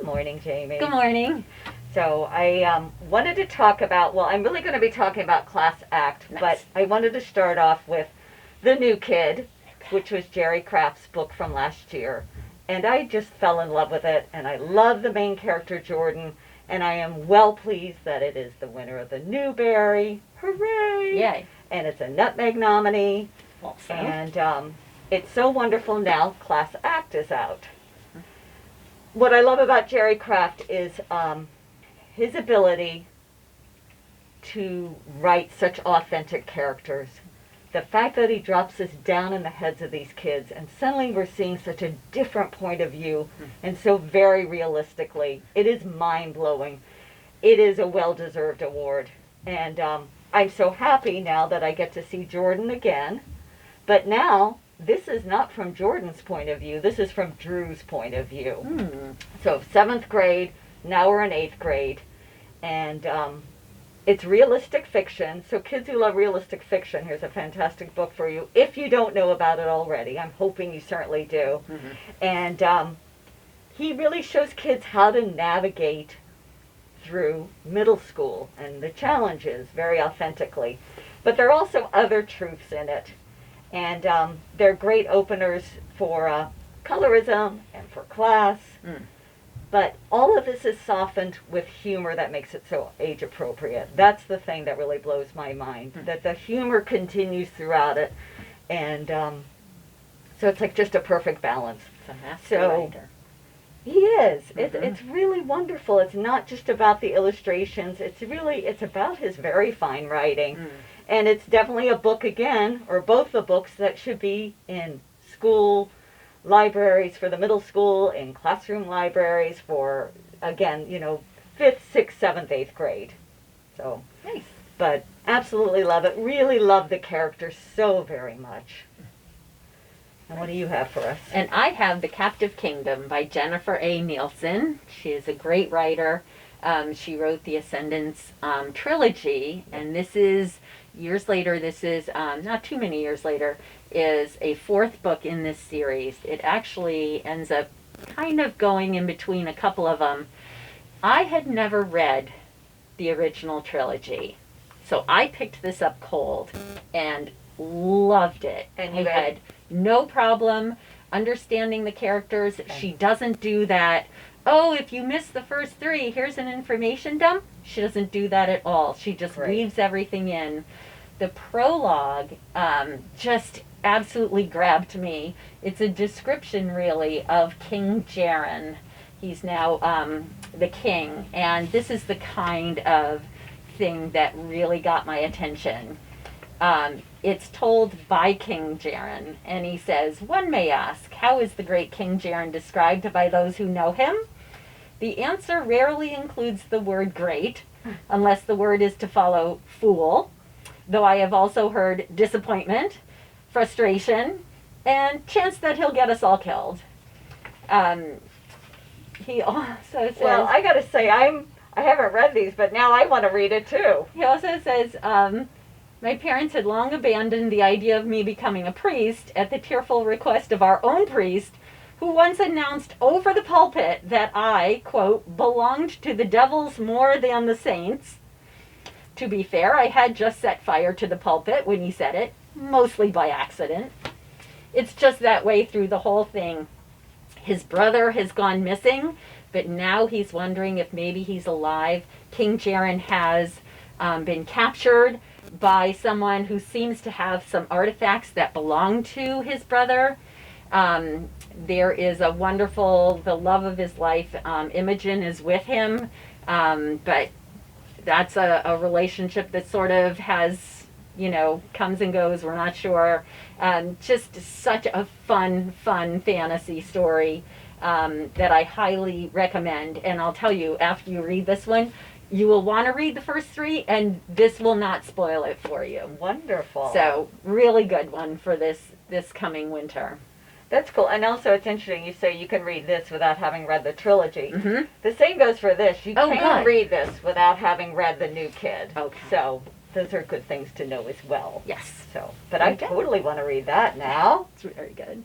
Good morning, Jamie. Good morning. So I wanted to talk about, well, I'm really going to be talking about Class Act, Nice. but I wanted to start off with The New Kid, which was Jerry Craft's book from last year. And I just fell in love with it, and I love the main character, Jordan, and I am well pleased that it is the winner of the Newbery. Hooray! Yay. And it's a Nutmeg nominee, Also. and it's so wonderful now Class Act is out. What I love about Jerry Craft is his ability to write such authentic characters. The fact that he drops this down in the heads of these kids, and suddenly we're seeing such a different point of view, and so very realistically, it is mind-blowing. It is a well-deserved award, and I'm so happy now that I get to see Jordan again, but now this is not from Jordan's point of view, this is from Drew's point of view. So 7th grade, now we're in 8th grade, and it's realistic fiction. So kids who love realistic fiction, here's a fantastic book for you. If you don't know about it already, I'm hoping you certainly do. And he really shows kids how to navigate through middle school and the challenges very authentically. But there are also other truths in it. And they're great openers for colorism and for class. But all of this is softened with humor that makes it so age appropriate. That's the thing that really blows my mind, that the humor continues throughout it. And so it's like just a perfect balance. It's a master writer. He is. It's really wonderful. It's not just about the illustrations. It's about his very fine writing. And it's definitely a book again, or both the books that should be in school libraries for the middle school, in classroom libraries for, again, 5th, 6th, 7th, 8th grade. So, Nice. But absolutely love it. Really love the characters so very much. And what do you have for us? And I have The Captive Kingdom by Jennifer A. Nielsen. She is a great writer. She wrote the Ascendance trilogy, and this is years later. This is not too many years later. Is a 4th book in this series. It actually ends up kind of going in between a couple of them. I had never read the original trilogy, so I picked this up cold and loved it. And I had no problem understanding the characters. She doesn't do that, oh, if you miss the first 3, here's an information dump. She doesn't do that at all. She just weaves everything in. The prologue just absolutely grabbed me. It's a description, really, of King Jaren. He's now the king, and this is the kind of thing that really got my attention. It's told by King Jaren, and he says, "One may ask, how is the great King Jaren described by those who know him? The answer rarely includes the word great, unless the word is to follow fool, though I have also heard disappointment, frustration, and chance that he'll get us all killed." He also says... Well, I gotta say, I haven't read these, but now I want to read it too. He also says, my parents had long abandoned the idea of me becoming a priest at the tearful request of our own priest, who once announced over the pulpit that I, quote, belonged to the devils more than the saints. To be fair, I had just set fire to the pulpit when he said it, mostly by accident. It's just that way through the whole thing. His brother has gone missing, but now he's wondering if maybe he's alive. King Jaren has been captured by someone who seems to have some artifacts that belong to his brother. There is a wonderful, the love of his life, Imogen is with him, but that's a relationship that sort of has, comes and goes, we're not sure. Just such a fun fantasy story that I highly recommend. And I'll tell you, after you read this one, you will want to read the first 3, and this will not spoil it for you. Wonderful. So, really good one for this coming winter. That's cool. And also, it's interesting, you say you can read this without having read the trilogy. The same goes for this. You can read this without having read The New Kid. Okay. So, those are good things to know as well. Yes. So, but I totally want to read that now. It's very good.